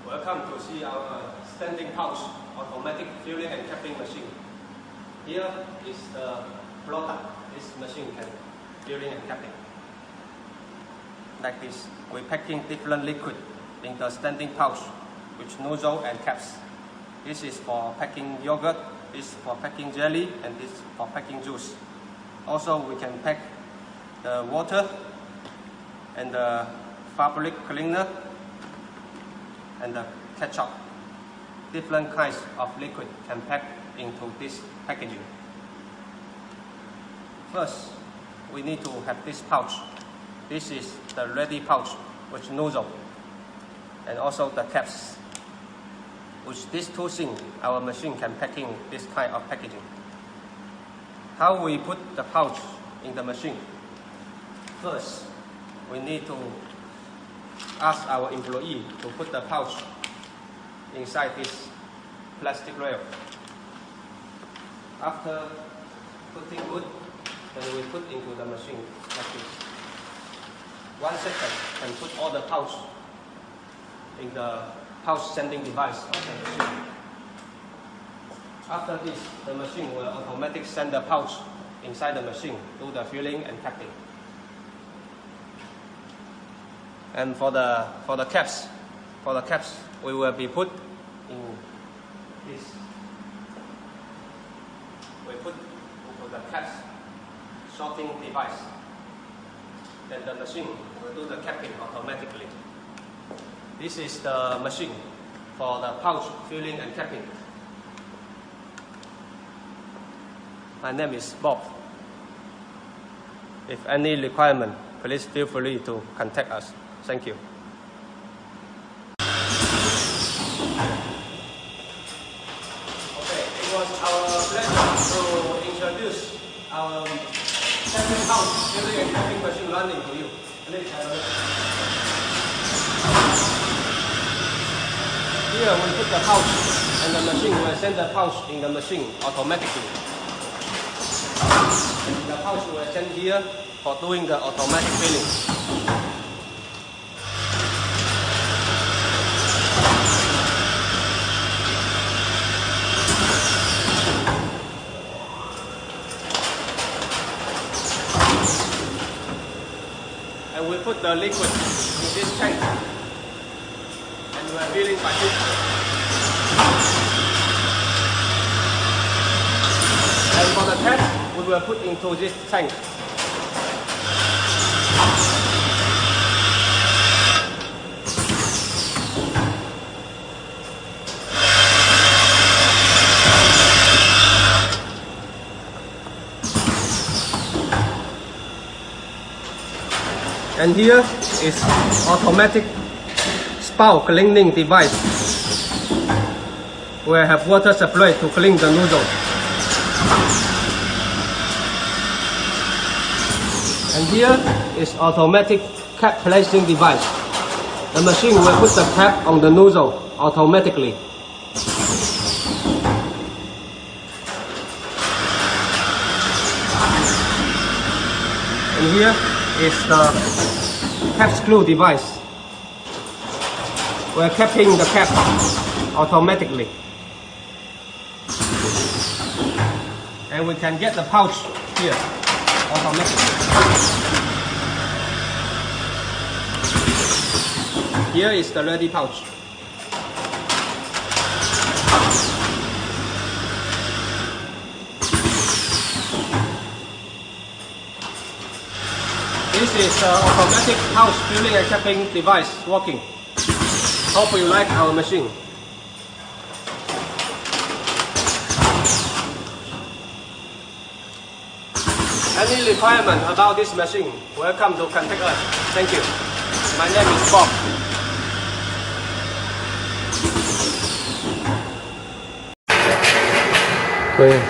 Welcome to see our standing pouch automatic filling and capping machine. Here is the product this machine can filling and capping. Like this, we're packing different liquid in the standing pouch with nozzle and caps. This is for packing yogurt, this is for packing jelly, and this is for packing juice. Also, we can pack the water and the fabric cleaner and the ketchup. Different kinds of liquid can pack into this packaging. First, we need to have this pouch. This is the ready pouch with nozzle and also the caps. With these two things, our machine can packing this kind of packaging. How we put the pouch in the machine? First, we need to ask our employee to put the pouch inside this plastic rail. After putting good, then we put into the machine like this. 1 second and put all the pouch in the pouch sending device of the machine. After this, the machine will automatically send the pouch inside the machine, do the filling and capping. And for the caps, we will be put in this. We put into the caps sorting device. Then the machine will do the capping automatically. This is the machine for the pouch filling and capping. My name is Bob. If any requirement, please feel free to contact us. Thank you. Okay, it was our pleasure to introduce our second pouch filling and capping machine running to you. Please have a look. Here we put the pouch and the machine will send the pouch in the machine automatically. The pouch will send here for doing the automatic filling. And we put the liquid in this tank and we are filling by this. And for the tap, we will put into this tank. And here is automatic spout cleaning device. We have water supply to clean the nozzle. And here is automatic cap placing device. The machine will put the cap on the nozzle automatically. And here is the cap screw device. We're capping the cap automatically. And we can get the pouch here automatically. Here is the ready pouch. This is the automatic pouch filling and capping device working. Hope you like our machine. Any requirement about this machine, welcome to contact us. Thank you. My name is Bob. Okay.